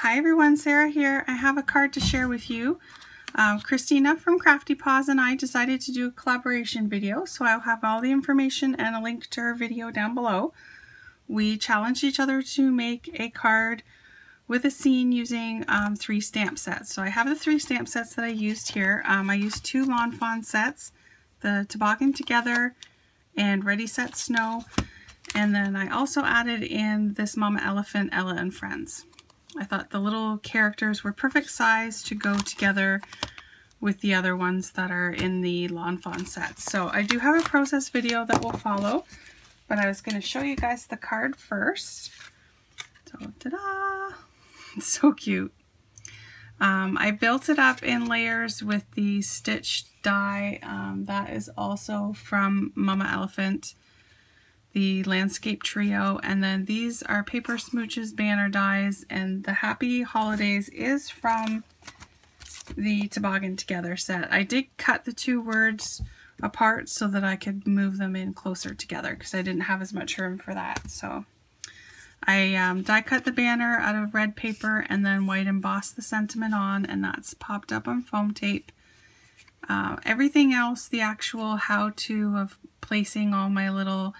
Hi everyone, Sarah here. I have a card to share with you. Kristina from CraftyPaws and I decided to do a collaboration video, so I'll have all the information and a link to her video down below. We challenged each other to make a card with a scene using 3 stamp sets. So I have the 3 stamp sets that I used here. I used 2 Lawn Fawn sets, the Toboggan Together and Ready Set Snow, and then I also added in this Mama Elephant, Ella and Friends. I thought the little characters were perfect size to go together with the other ones that are in the Lawn Fawn sets. So I do have a process video that will follow, but I was going to show you guys the card first. So, ta-da! It's so cute. I built it up in layers with the stitch die. That is also from Mama Elephant, the Landscape Trio, and then these are Paper Smooches banner dies, and the Happy Holidays is from the Toboggan Together set. I did cut the 2 words apart so that I could move them in closer together because I didn't have as much room for that. So I die cut the banner out of red paper and then white embossed the sentiment on, and that's popped up on foam tape. Everything else, the actual how-to of placing all my little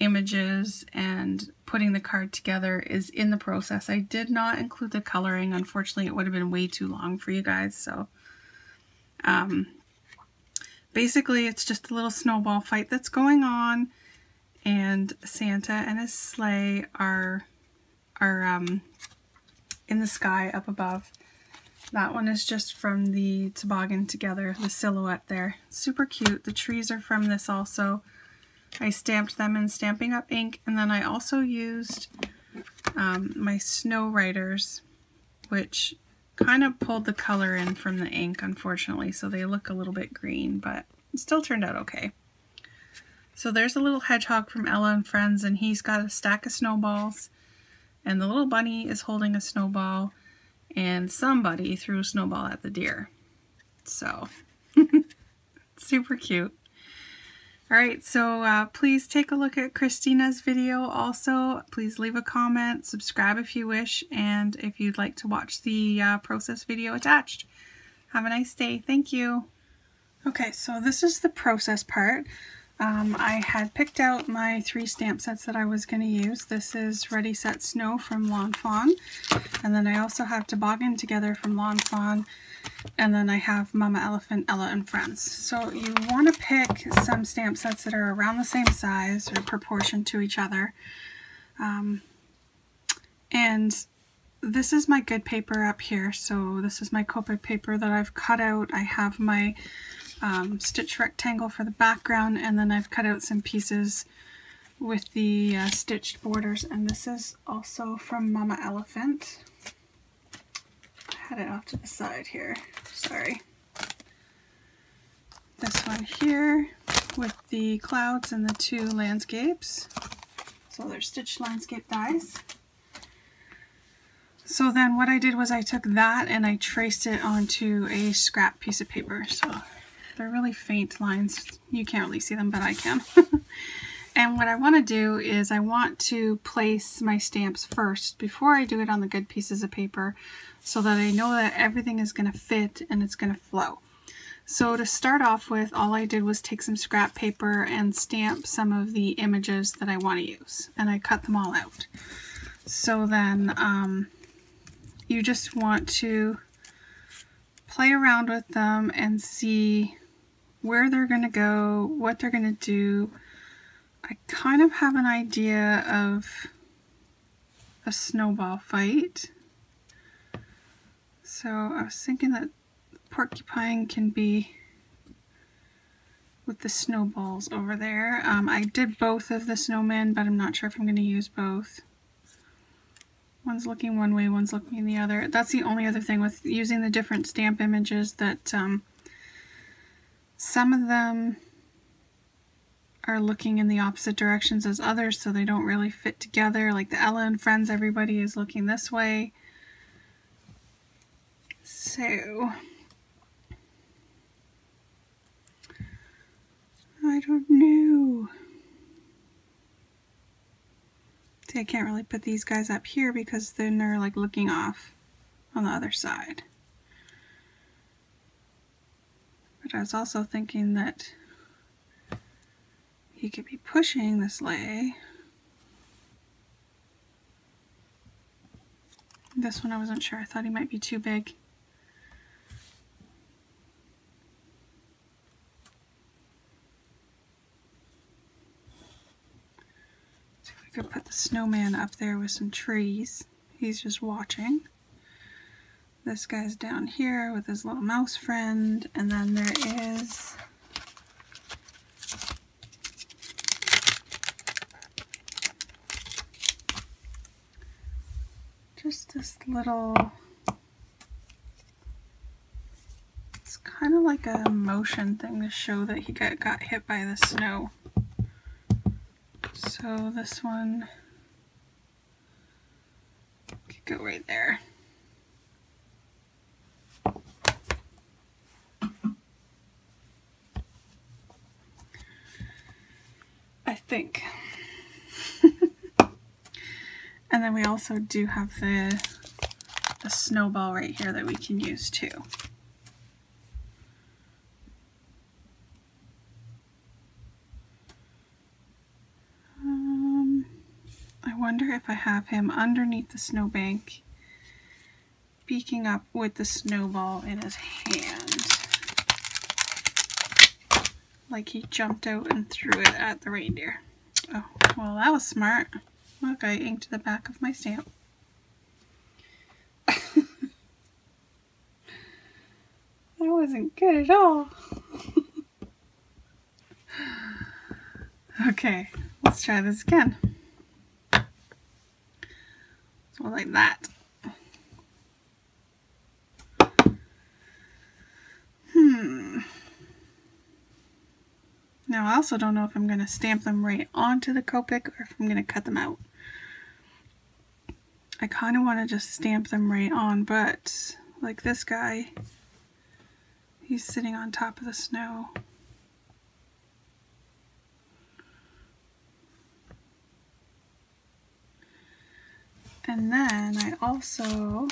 images and putting the card together is in the process. I did not include the coloring. Unfortunately, it would have been way too long for you guys. So basically it's just a little snowball fight that's going on, and Santa and his sleigh are in the sky up above. That one is just from the Toboggan Together, the silhouette there. Super cute. The trees are from this also. I stamped them in Stampin' Up! Ink, and then I also used my Snow Writers, which kind of pulled the color in from the ink, unfortunately, so they look a little bit green, but it still turned out okay. So there's a little hedgehog from Ella and Friends, and he's got a stack of snowballs, and the little bunny is holding a snowball, and somebody threw a snowball at the deer. So, super cute. Alright, so please take a look at Kristina's video also. Please leave a comment, subscribe if you wish, and if you'd like to watch the process video attached. Have a nice day. Thank you. Okay, so this is the process part. I had picked out my 3 stamp sets that I was going to use. This is Ready Set Snow from Lawn Fawn, and then I also have Toboggan Together from Lawn Fawn, and then I have Mama Elephant, Ella and Friends. So you want to pick some stamp sets that are around the same size or proportion to each other. And this is my good paper up here. So this is my Copic paper that I've cut out. I have my stitch rectangle for the background, and then I've cut out some pieces with the stitched borders, and this is also from Mama Elephant. I had it off to the side here, sorry. This one here with the clouds and the 2 landscapes. So they're stitched landscape dies. So then what I did was I took that and I traced it onto a scrap piece of paper. So they're really faint lines. You can't really see them, but I can. And what I want to do is I want to place my stamps first before I do it on the good pieces of paper, so that I know that everything is going to fit and it's going to flow. So to start off with, all I did was take some scrap paper and stamp some of the images that I want to use, and I cut them all out. So then you just want to play around with them and see where they're going to go, what they're going to do. I kind of have an idea of a snowball fight. So I was thinking that porcupine can be with the snowballs over there. I did both of the snowmen, but I'm not sure if I'm going to use both. One's looking one way, one's looking the other. That's the only other thing with using the different stamp images, that some of them are looking in the opposite directions as others, so they don't really fit together. Like the Ella and Friends, everybody is looking this way. So I don't know. See, I can't really put these guys up here because then they're like looking off. on the other side. But I was also thinking that he could be pushing the sleigh. This one I wasn't sure. I thought he might be too big. So we could put the snowman up there with some trees. He's just watching. This guy's down here with his little mouse friend, and then there is just this little, it's kind of like a motion thing to show that he got hit by the snow. So this one could go right there. I think. And then we also do have the snowball right here that we can use too. I wonder if I have him underneath the snowbank, peeking up with the snowball in his hand. Like he jumped out and threw it at the reindeer. Oh, well that was smart. Look, I inked the back of my stamp. That wasn't good at all. Okay, let's try this again. So like that. Now I also don't know if I'm going to stamp them right onto the Copic or if I'm going to cut them out. I kind of want to just stamp them right on, but like this guy, he's sitting on top of the snow. And then I also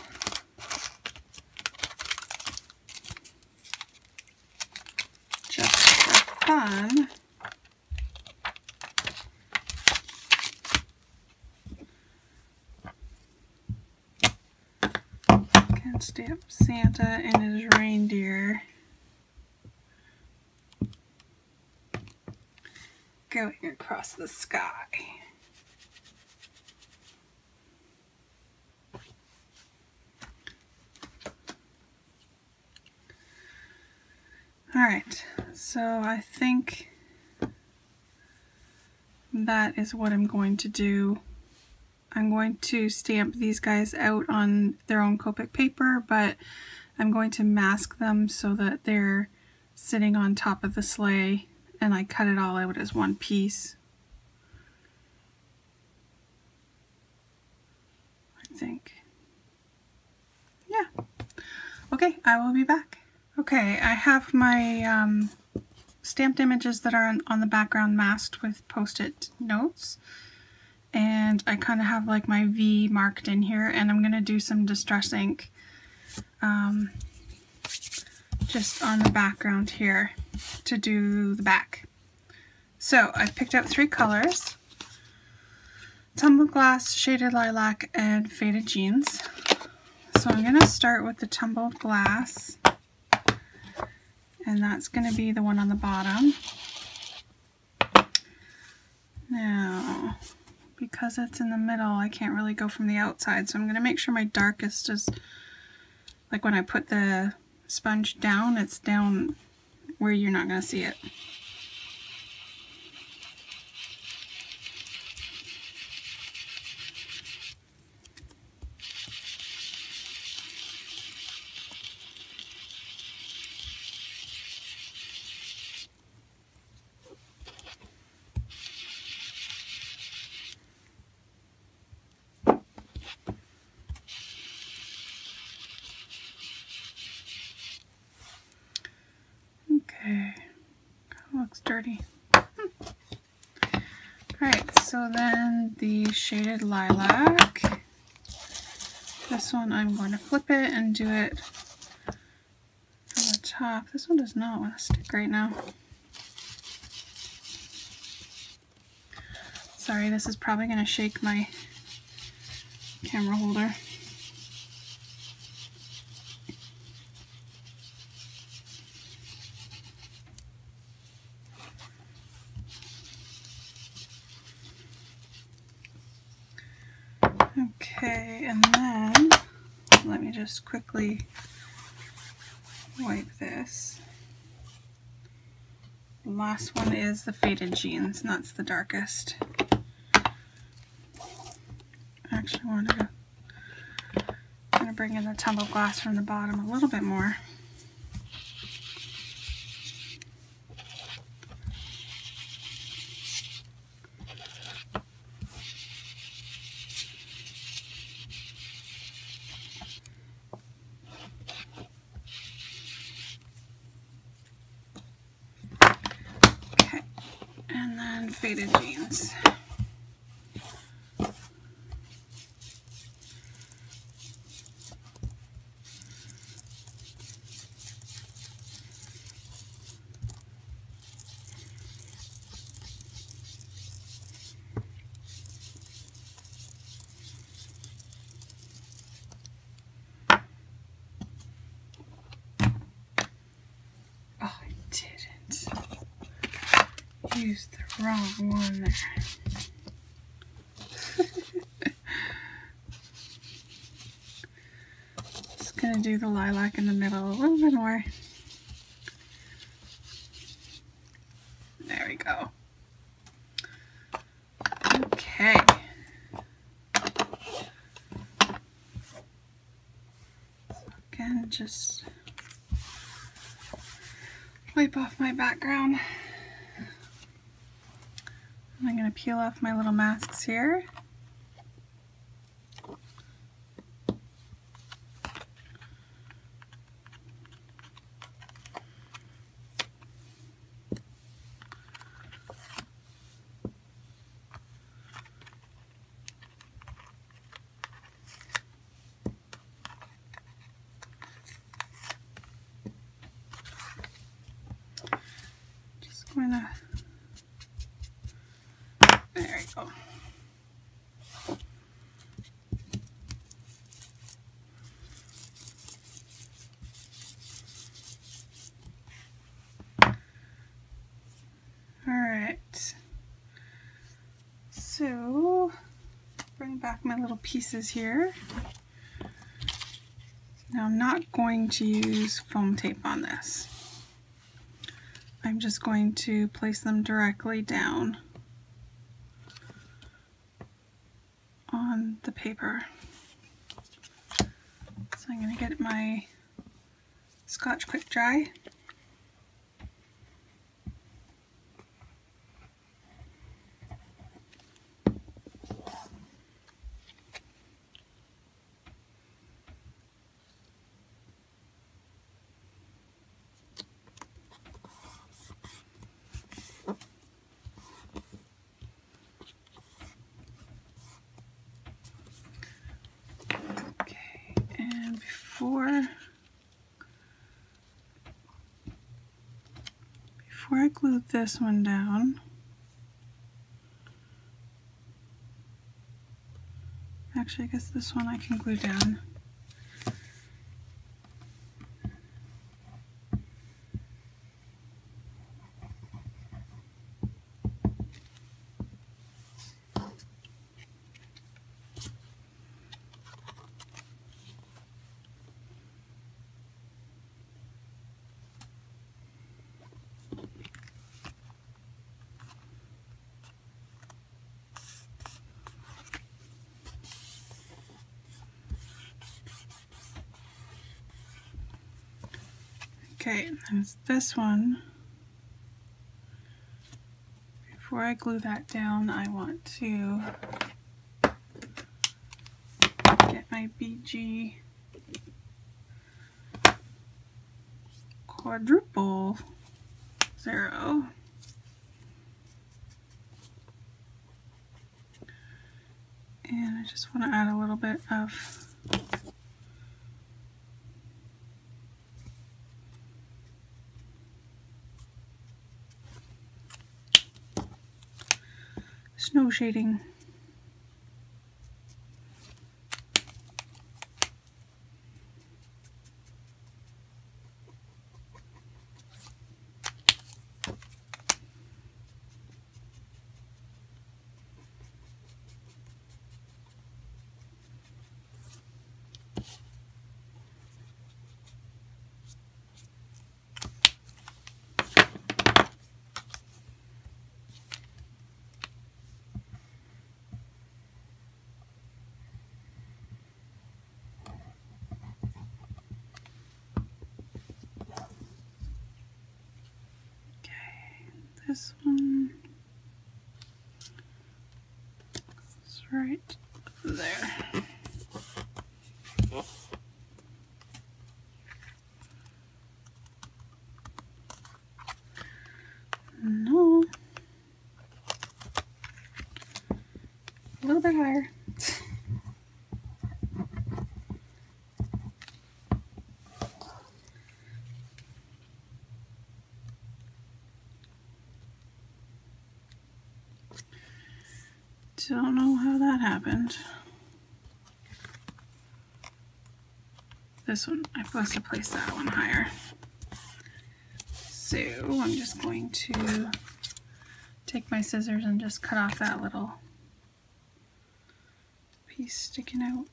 just for fun can stamp Santa and his reindeer going across the sky. Alright, so I think that is what I'm going to do. I'm going to stamp these guys out on their own Copic paper, but I'm going to mask them so that they're sitting on top of the sleigh and I cut it all out as one piece. I think. Yeah. Okay, I will be back. Okay, I have my stamped images that are on the background masked with post-it notes. And I kind of have like my V marked in here, and I'm going to do some distress ink just on the background here to do the back. So I've picked out 3 colors: tumbled glass, shaded lilac, and faded jeans. So I'm going to start with the tumbled glass, and that's going to be the one on the bottom. Now, because it's in the middle, I can't really go from the outside, so I'm going to make sure my darkest is, like when I put the sponge down, it's down where you're not going to see it. Okay, looks dirty. Alright, so then the shaded lilac. This one I'm going to flip it and do it from the top. This one does not want to stick right now. Sorry, this is probably going to shake my camera holder. Okay, and then let me just quickly wipe this. The last one is the faded jeans, and that's the darkest. Actually, I'm going to bring in the tumbled glass from the bottom a little bit more. Okay, and then faded jeans. Used the wrong one there. Just gonna do the lilac in the middle a little bit more. There we go. Okay. So again, just wipe off my background. I'm going to peel off my little masks here. Just going to, there we go. Alright, so bring back my little pieces here. Now I'm not going to use foam tape on this. I'm just going to place them directly down on the paper. So I'm going to get my Scotch Quick Dry. Before I glue this one down, actually I guess this one I can glue down. Okay, there's this one. Before I glue that down, I want to get my BG quadruple 0. And I just want to add a little bit of snow shading. This one is right there. No. A little bit higher. Don't know how that happened. This one, I'm supposed to place that one higher. So I'm just going to take my scissors and just cut off that little piece sticking out.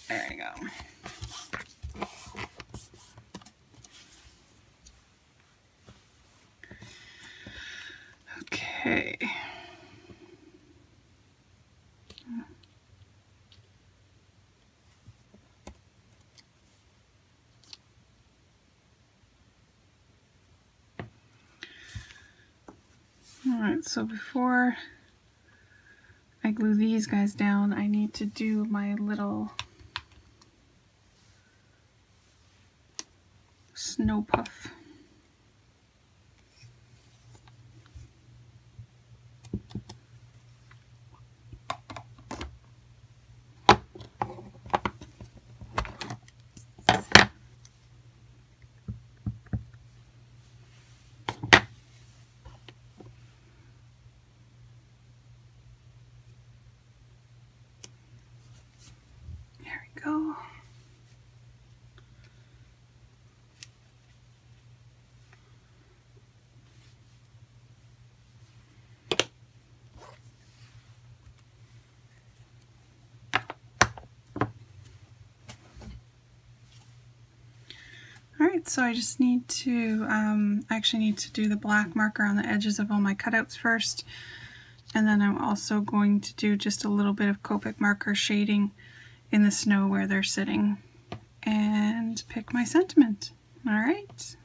There you go. Okay. Alright, so before I glue these guys down, I need to do my little snow puff. There we go. Alright, so I just need to, actually need to do the black marker on the edges of all my cutouts first. And then I'm also going to do just a little bit of Copic marker shading in the snow where they're sitting. And pick my sentiment. Alright.